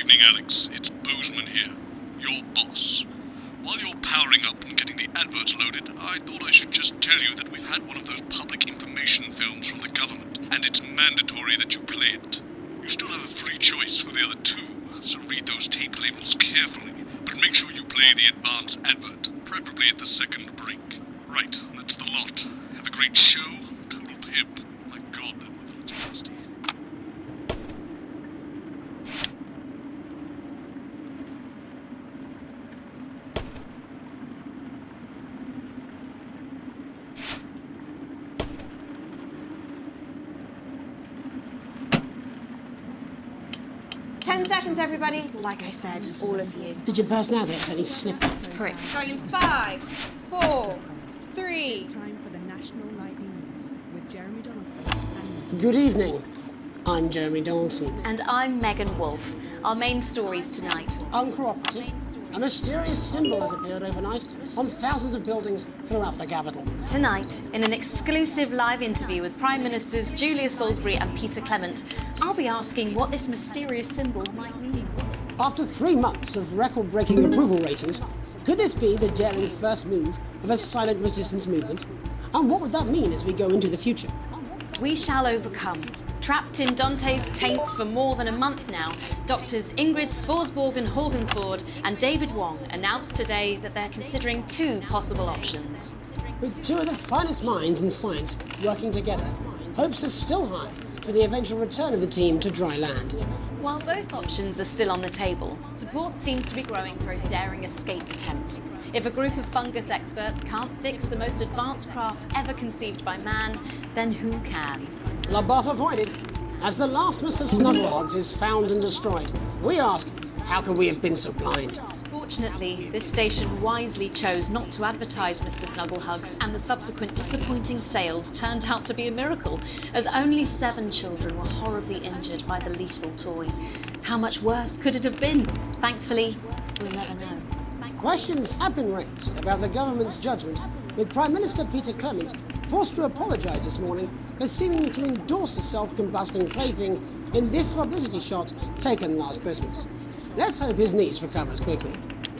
evening, Alex. It's Bozeman here, your boss. While you're powering up and getting the adverts loaded, I thought I should just tell you that we've had one of those public information films from the government, and it's mandatory that you play it. You still have a free choice for the other two, so read those tape labels carefully, but make sure you play the advance advert, preferably at the second break. Right, that's the lot. Have a great show. Total pimp. My God, that weather looks nasty. Seconds, everybody. Like I said, all of you. Did your personality accidentally slip? Pricks. Going in 5, 4, 3. Time for the National Nightly News with Jeremy Donaldson. Good evening. I'm Jeremy Donaldson. And I'm Megan Wolfe. Our main stories tonight. Uncooperative. A mysterious symbol has appeared overnight on thousands of buildings throughout the capital. Tonight, in an exclusive live interview with Prime Ministers Julia Salisbury and Peter Clement, I'll be asking what this mysterious symbol might mean. After 3 months of record-breaking approval ratings, could this be the daring first move of a silent resistance movement? And what would that mean as we go into the future? We shall overcome. Trapped in Dante's taint for more than a month now, doctors Ingrid Svorsborg Horgensvoord and David Wong announced today that they're considering 2 possible options. With 2 of the finest minds in science working together, hopes are still high for the eventual return of the team to dry land. While both options are still on the table, support seems to be growing for a daring escape attempt. If a group of fungus experts can't fix the most advanced craft ever conceived by man, then who can? La Baffe avoided. As the last Mr. Snugglehogs is found and destroyed, we ask, how could we have been so blind? Fortunately, this station wisely chose not to advertise Mr. Snugglehugs, and the subsequent disappointing sales turned out to be a miracle, as only 7 children were horribly injured by the lethal toy. How much worse could it have been? Thankfully, we'll never know. Questions have been raised about the government's judgment, with Prime Minister Peter Clement forced to apologise this morning for seeming to endorse the self-combusting plaything in this publicity shot taken last Christmas. Let's hope his niece recovers quickly.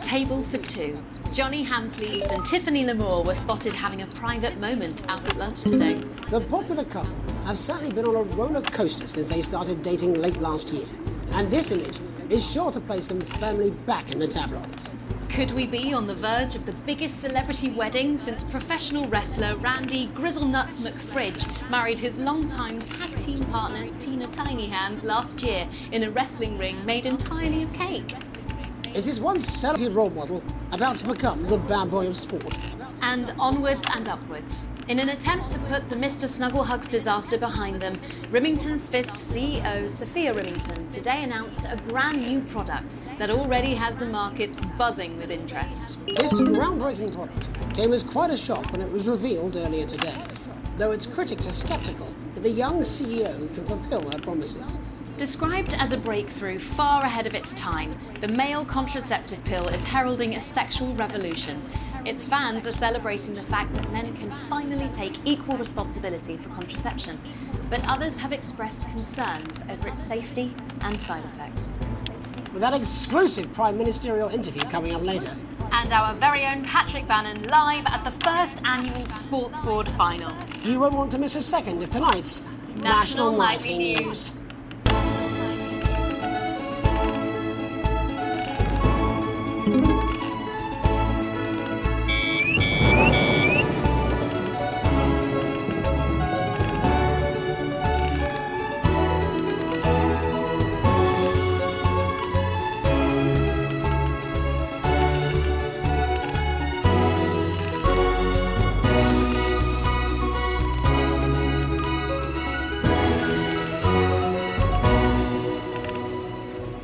Table for 2. Johnny Hamsleeves and Tiffany Lamour were spotted having a private moment out at lunch today. The popular couple have certainly been on a roller coaster since they started dating late last year, and this image is sure to place them firmly back in the tabloids. Could we be on the verge of the biggest celebrity wedding since professional wrestler Randy Grizzlenuts McFridge married his longtime tag team partner Tina Tiny Hands last year in a wrestling ring made entirely of cake? Is this one celebrity role model about to become the bad boy of sport? And onwards and upwards. In an attempt to put the Mr. Snugglehugs disaster behind them, Rimington's Fist CEO Sophia Rimington today announced a brand new product that already has the markets buzzing with interest. This groundbreaking product came as quite a shock when it was revealed earlier today, though its critics are sceptical that the young CEO can fulfill her promises. Described as a breakthrough far ahead of its time, the male contraceptive pill is heralding a sexual revolution. Its fans are celebrating the fact that men can finally take equal responsibility for contraception, but others have expressed concerns over its safety and side effects. With that exclusive Prime Ministerial interview coming up later. And our very own Patrick Bannon live at the first annual Sports Board final. You won't want to miss a second of tonight's National Nightly News.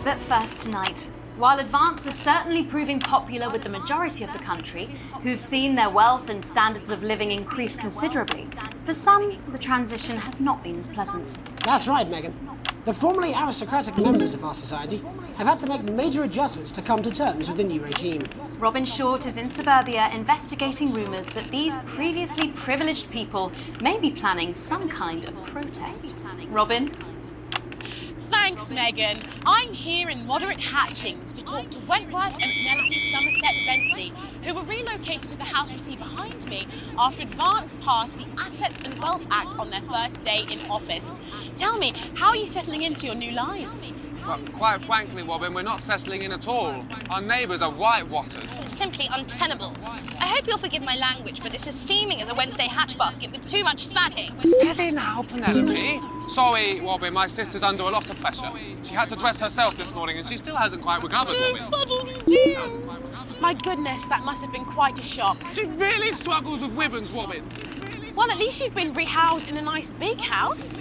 But first tonight, while Advance is certainly proving popular with the majority of the country, who've seen their wealth and standards of living increase considerably, for some, the transition has not been as pleasant. That's right, Megan. The formerly aristocratic members of our society have had to make major adjustments to come to terms with the new regime. Robin Short is in suburbia investigating rumours that these previously privileged people may be planning some kind of protest. Robin? Thanks, Megan. I'm here in Moderate Hatchings to talk to Wentworth and Penelope Somerset Bentley, who were relocated to the house you see behind me after Advance passed the Assets and Wealth Act on their first day in office. Tell me, how are you settling into your new lives? Well, quite frankly, Robin, we're not settling in at all. Our neighbours are whitewatters. It's simply untenable. I hope you'll forgive my language, but it's as steaming as a Wednesday hatch basket with too much spatting. Steady now, Penelope. Sorry, Robin, my sister's under a lot of pressure. She had to dress herself this morning and she still hasn't quite recovered, Robin. My goodness, that must have been quite a shock. She really struggles with ribbons, Robin. Well, at least you've been rehoused in a nice big house.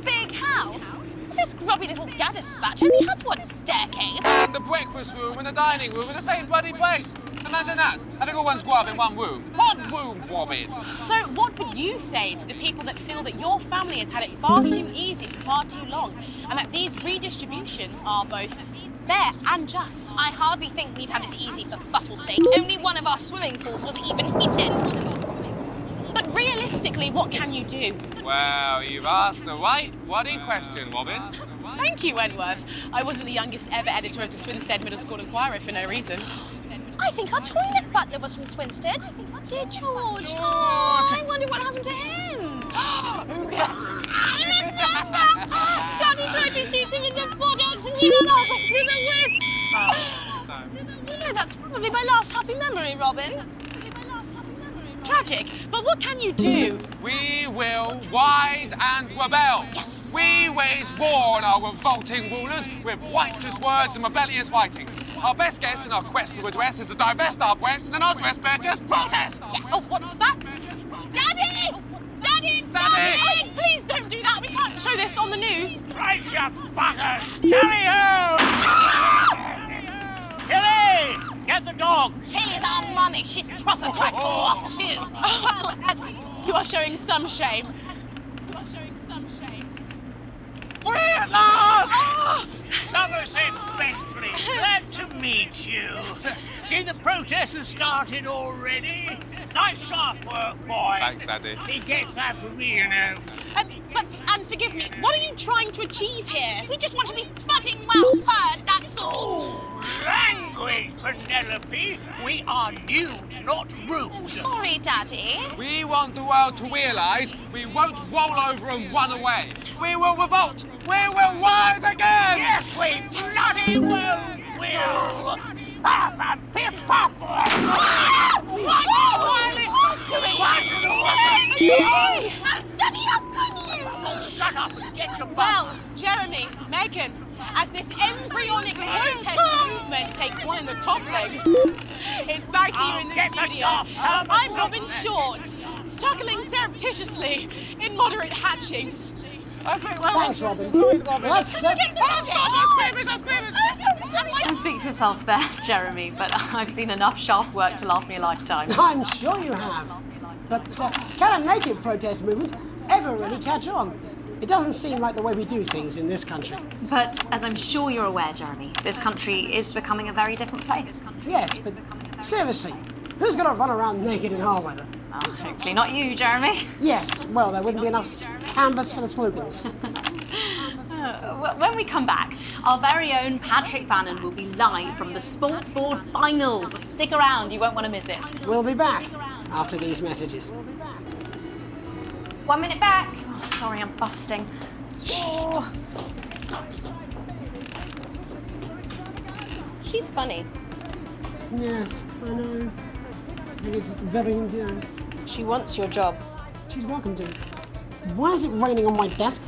Big house? This grubby little gaddis spatch only has one staircase. And the breakfast room and the dining room in the same bloody place. Imagine that, having all one's grub in one room. One room, Robin. So what would you say to the people that feel that your family has had it far too easy for far too long, and that these redistributions are both fair and just? I hardly think we've had it easy for fussle's sake. Only one of our swimming pools was even heated. But realistically, what can you do? Well, you've asked the right bloody question, Robin. Thank you, Wentworth. I wasn't the youngest ever editor of the Swinstead Middle School Inquirer for no reason. I think our toilet butler was from Swinstead. Dear George. Oh, I wonder what happened to him. Yes, I remember. Daddy tried to shoot him in the buttocks and he ran off into the woods. No, that's probably my last happy memory, Robin. Tragic, but what can you do? We will rise and rebel. Yes. We wage war on our revolting rulers with righteous words and rebellious writings. Our best guess in our quest for redress is to divest our breasts and undress bare just protest. Yes. Oh, what's that? Daddy! Daddy, it's Daddy! Oh, please don't do that. We can't show this on the news. Rise your buggers! Tally-ho! Tilly! Get the dog! Tilly's our mummy. She's proper cracked off too. Well, at least you are showing some shame. Free at last! Somerset Bentley, glad to meet you. See, the protest has started already. Nice sharp work, boy. Thanks, Daddy. He gets that from me, you know. And forgive me, what are you trying to achieve here? We just want to be fudding well heard, that's all. Language, Penelope. We are nude, not rude. Sorry, Daddy. We want the world to realise we won't roll over and run away. We will revolt. We will rise again. Yes, we bloody well will. Stuff and piff pop. What? Daddy, how could you? Shut up and get your butt. Well, Jeremy, Megan, as this embryonic protest movement takes one in the top legs, it's back here in the Get the studio. dog. I'm Robin Short, struggling surreptitiously in Moderate Hatchings. I think Thanks, Robin. Let's Don't speak for yourself there, Jeremy, but I've seen enough sharp work to last me a lifetime. I'm sure you have. But can a naked protest movement ever really catch on? It doesn't seem like the way we do things in this country. But as I'm sure you're aware, Jeremy, this country is becoming a very different place. Yes, but seriously, who's going to run around naked in our weather? Well, hopefully not you, Jeremy. Yes, well, there wouldn't be enough canvas for the slogans. When we come back, our very own Patrick Bannon will be live from the Sports Board Finals. Stick around, you won't want to miss it. We'll be back after these messages. 1 minute back. Oh, sorry, I'm busting. Oh. She's funny. Yes, I know. I think it's very endearing. She wants your job. She's welcome to it. Why is it raining on my desk?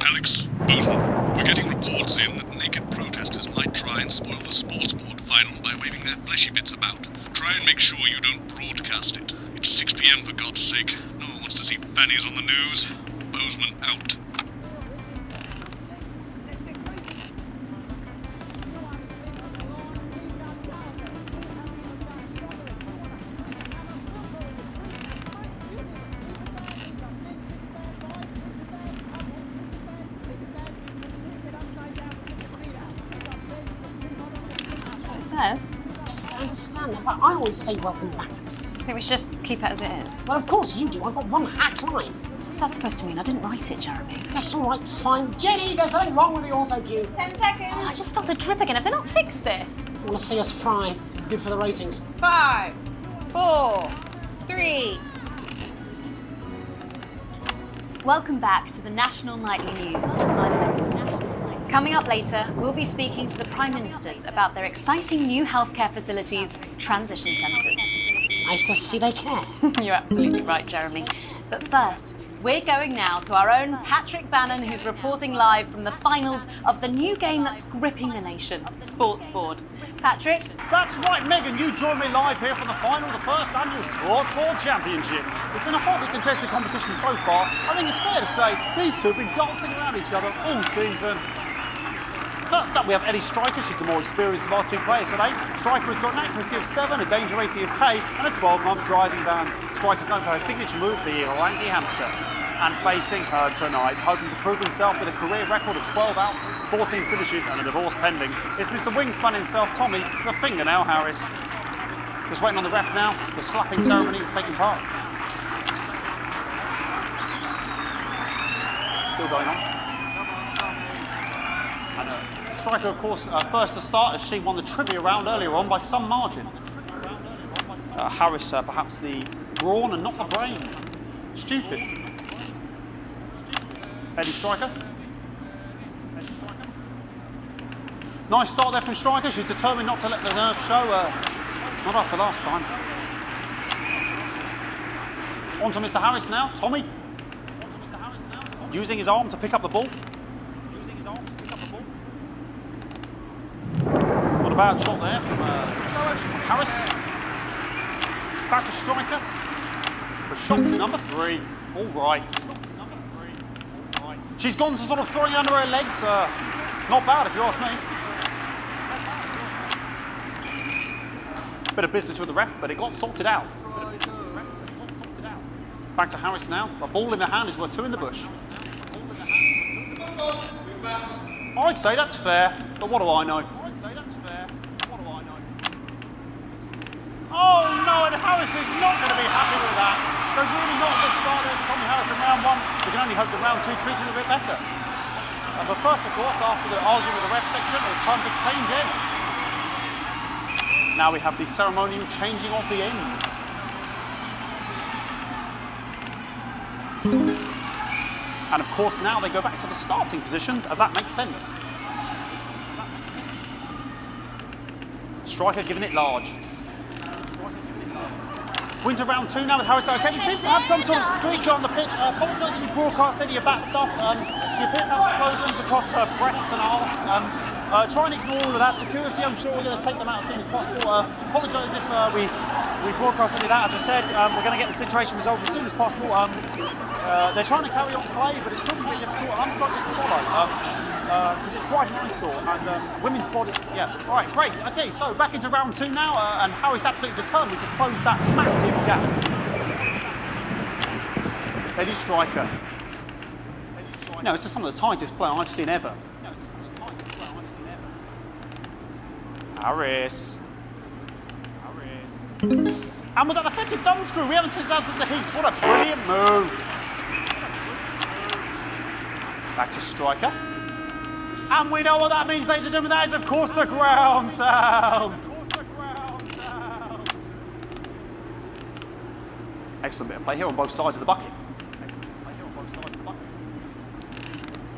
Alex, Bozeman, we're getting reports in that naked protesters might try and spoil the sports board final by waving their fleshy bits about. Try and make sure you don't broadcast it. It's 6 p.m. for God's sake. No one wants to see fannies on the news. Bozeman out. Says. Yes, I understand that, but I always say welcome back. I think we should just keep it as it is. Well, of course you do. I've got one hack line. What's that supposed to mean? I didn't write it, Jeremy. That's all right, fine. Jenny, there's something wrong with the auto cue. 10 seconds. I just felt a drip again. Have they not fixed this? Want to see us fry? Good for the ratings. 5, 4, 3. Welcome back to the National Nightly News. Coming up later, we'll be speaking to the Prime Ministers about their exciting new healthcare facilities, transition centres. Nice to see they care. You're absolutely right, Jeremy. But first, we're going now to our own Patrick Bannon, who's reporting live from the finals of the new game that's gripping the nation, Sports Board. Patrick? That's right, Megan. You join me live here from the final of the first annual Sports Board Championship. It's been a hotly contested competition so far. I think it's fair to say these two have been dancing around each other all season. First up, we have Eddie Striker. She's the more experienced of our two players today. Striker has got an accuracy of 7, a danger rating of K, and a 12-month driving ban. Striker's known for her signature move, the Orangi Hamster. And facing her tonight, hoping to prove himself with a career record of 12 outs, 14 finishes, and a divorce pending, it's Mr. Wingspan himself, Tommy, the Fingernail Harris. Just waiting on the ref now. The slapping ceremony is taking part. Still going on. Striker, of course, first to start as she won the trivia round earlier on by some margin. Harris, perhaps the brawn and not the brains. Stupid. Eddie Striker. Nice start there from Striker. She's determined not to let the nerves show. Not after last time. On to Mr. Harris now. Tommy. Using his arm to pick up the ball. Not a bad shot there from Harris. Back to Striker for shot number 3. All right. She's gone to sort of throwing it under her legs. Not bad if you ask me. Bit of business with the ref, but it got sorted out. Back to Harris now. A ball in the hand is worth 2 in the bush. I'd say that's fair, but what do I know? Oh no, and Harris is not going to be happy with that. So really not a good start there for Tommy Harris in round 1. We can only hope that round 2 treats him a bit better. But first, of course, after the argument with the ref section, it's time to change ends. Now we have the ceremonial changing of the ends. And of course, now they go back to the starting positions, as that makes sense. Striker giving it large. We're into round 2 now with Harris. Okay, we seem to have some sort of streaker on the pitch. Apologise if we broadcast any of that stuff. She appears to have slogans across her breasts and arse. Try and ignore all of that. Security, I'm sure we're going to take them out as soon as possible. Apologise if we broadcast any of that. As I said, we're going to get the situation resolved as soon as possible. They're trying to carry on play, but it's probably a bit difficult. I'm struggling to follow. Because it's quite an eyesore, and women's body, yeah. All right, great. Okay, so back into round 2 now, and Harris absolutely determined to close that massive gap. Eddie Striker. No, it's just some of the tightest play I've seen ever. Harris. And was that the fitted thumb screw? We haven't seen that since the heats. What a brilliant move. Back to Striker. And we know what that means, ladies and gentlemen. That is, of course, the ground sound. Excellent bit of play here on both sides of the bucket.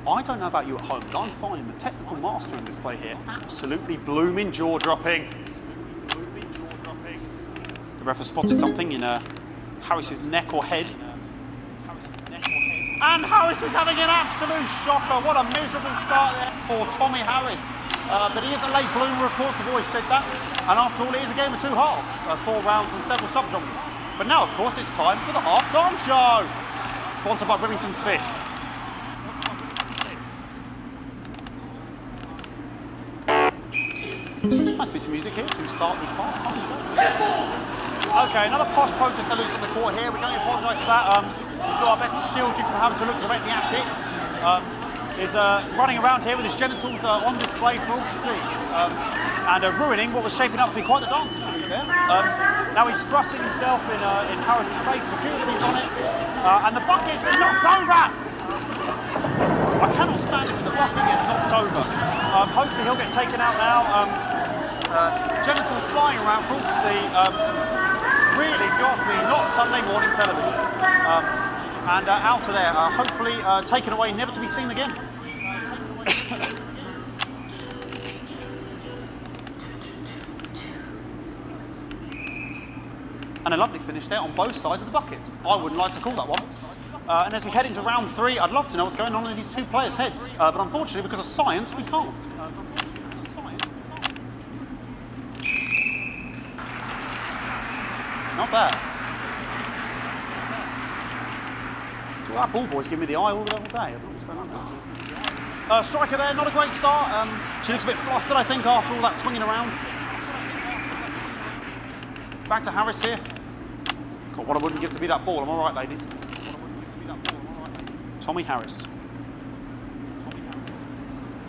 I don't know about you at home, but I'm finding the technical mastering display here absolutely blooming jaw-dropping. The ref has spotted something in Harris's neck or head. And Harris is having an absolute shocker. What a miserable start there for Tommy Harris. But he is a late bloomer, of course, I've always said that. And after all, it is a game of 2 halves, 4 rounds and several subgenres. But now, of course, it's time for the half-time show. Sponsored by Remington's Fist. Must be some music here to start the half-time show. Okay, another posh protester loose on the court here. We can only apologise for that. We'll do our best to shield you from having to look directly at it. Is running around here with his genitals on display for all to see. And ruining what was shaping up to be quite the dance to be there. Now he's thrusting himself in Harris's face. Security's on it. And the bucket's been knocked over! I cannot stand it when the bucket gets knocked over. Hopefully he'll get taken out now. Genitals flying around for all to see. Really, if you ask me, not Sunday morning television. And out of there, hopefully taken away, never to be seen again. And a lovely finish there on both sides of the bucket. I wouldn't like to call that one. And as we head into round 3, I'd love to know what's going on in these two players' heads. But unfortunately, because of science, we can't. Not bad. So that ball boy's giving me the eye all day. I don't know what's going on there. Striker there, not a great start. She looks a bit flustered, I think, after all that swinging around. Back to Harris here. God, what I wouldn't give to be that ball. I'm all right, ladies. Tommy Harris.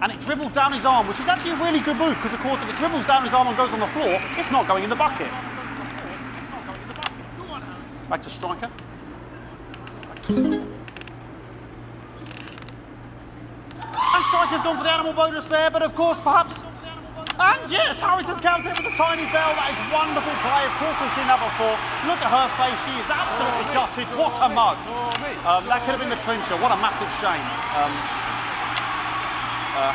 And it dribbled down his arm, which is actually a really good move, because, of course, if it dribbles down his arm and goes on the floor, it's not going in the bucket. Back to striker. And striker's gone for the animal bonus there, but of course, perhaps... And yes, Harris has counted with a tiny bell. That is wonderful play. Of course, we've seen that before. Look at her face. She is absolutely gutted. What a mug. That could have been the clincher. What a massive shame.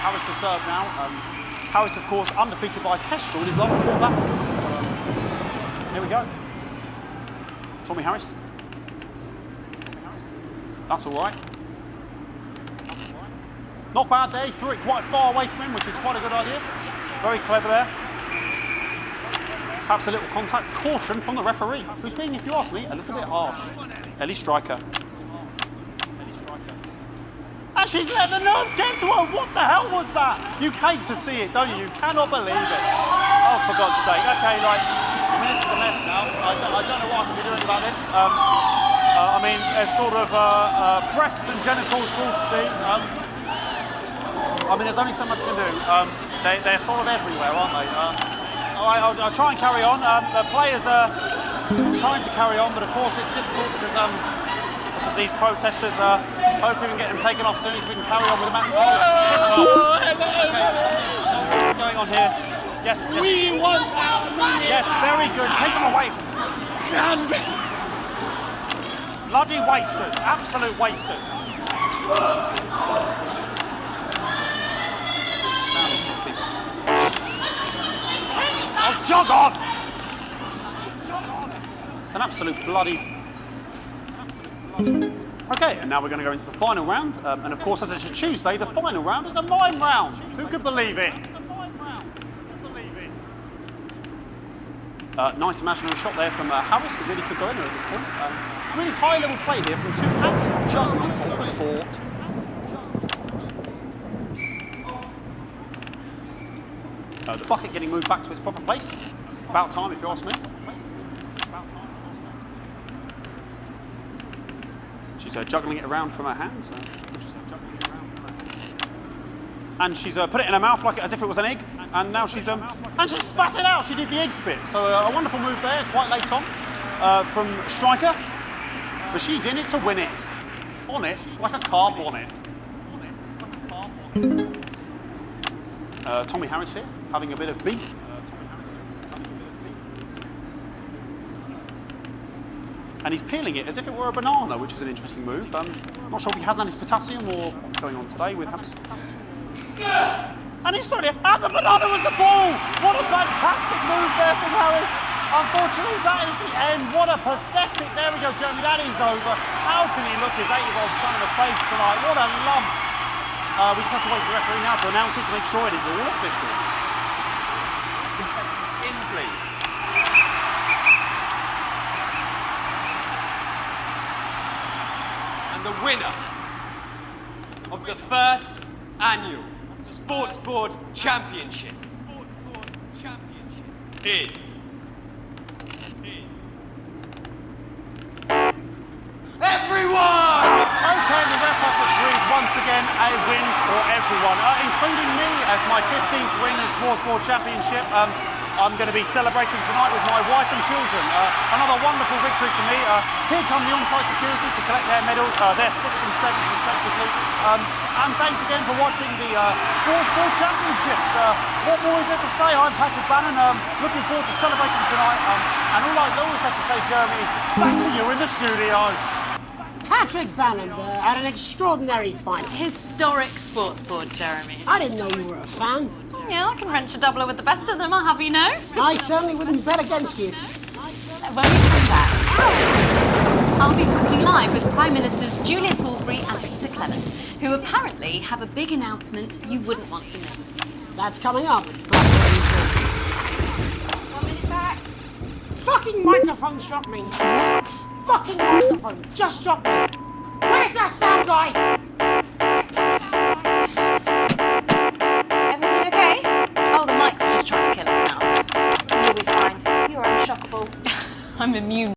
Harris to serve now. Harris, of course, undefeated by Kestrel in his last 4 battles. Here we go. Tommy Harris. That's all right. Not bad there. He threw it quite far away from him, which is quite a good idea. Very clever there. Perhaps a little contact caution from the referee, who's being, if you ask me, a little bit harsh. Ellie Striker. And she's let the nerves get to her. What the hell was that? You hate to see it, don't you? You cannot believe it. Oh, for God's sake. Okay, like, I mean, this is a mess now. I don't know what I can be doing about this. I mean, there's sort of breasts and genitals for all to see. I mean, there's only so much I can do. They're sort of everywhere, aren't they? All right, I'll try and carry on. The players are trying to carry on, but of course it's difficult because these protesters, hopefully we can get them taken off soon so we can carry on with the match. What's going on here? Yes, yes. We want our money. Yes, very good. Take them away. Bloody wasters. Absolute wasters. Oh, jog on! It's an absolute bloody... Okay, and now we're going to go into the final round. And of course, as it's a Tuesday, the final round is a mime round. Who could believe it? Nice imaginary shot there from Harris. It really could go anywhere at this point. Really high-level play here from 2 absolute jugglers of the sport. The bucket getting moved back to its proper place. About time, if you ask me. She's juggling it around from her hands. And she's put it in her mouth like as if it was an egg. And now she's and she spat it out. She did the egg spit. So a wonderful move there, quite late on from Striker. But she's in it to win it. On it, like a car bonnet. Tommy Harris here, having a bit of beef. And he's peeling it as if it were a banana, which is an interesting move. I'm not sure if he hasn't had his potassium or what's going on today with Harris. And he's throwing it, and the banana was the ball! What a fantastic move there from Harris. Unfortunately, that is the end. What a pathetic, there we go, Jeremy, that is over. How can he look his 8-year-old son in the face tonight? What a lump. We just have to wait for the referee now to announce it to make sure it is all official. Contestants in, please. And the winner of the first annual Sports Board Championship is everyone! Okay, the ref has agreed once again a win for everyone, including me as my 15th win in Sports Board Championship. I'm going to be celebrating tonight with my wife and children. Another wonderful victory for me. Here come the on-site security to collect their medals, their 6th and 7th respectively. And thanks again for watching the Sports Board Championships. What more is there to say? I'm Patrick Bannon, looking forward to celebrating tonight. And all I always have to say, Jeremy, is back to you in the studio. Patrick Bannon there had an extraordinary final. Historic sports board, Jeremy. I didn't know you were a fan. Yeah, I can wrench a doubler with the best of them, I'll have you know. I certainly wouldn't bet against you. When we come back, I'll be talking live with Prime Ministers Julia Salisbury and Peter Clement, who apparently have a big announcement you wouldn't want to miss. That's coming up. 1 minute back. Fucking microphone struck me. What? Fucking microphone just dropped me. Where's that sound guy? Everything okay? Oh, the mics are just trying to kill us now. You'll be fine. You're unshockable. I'm immune.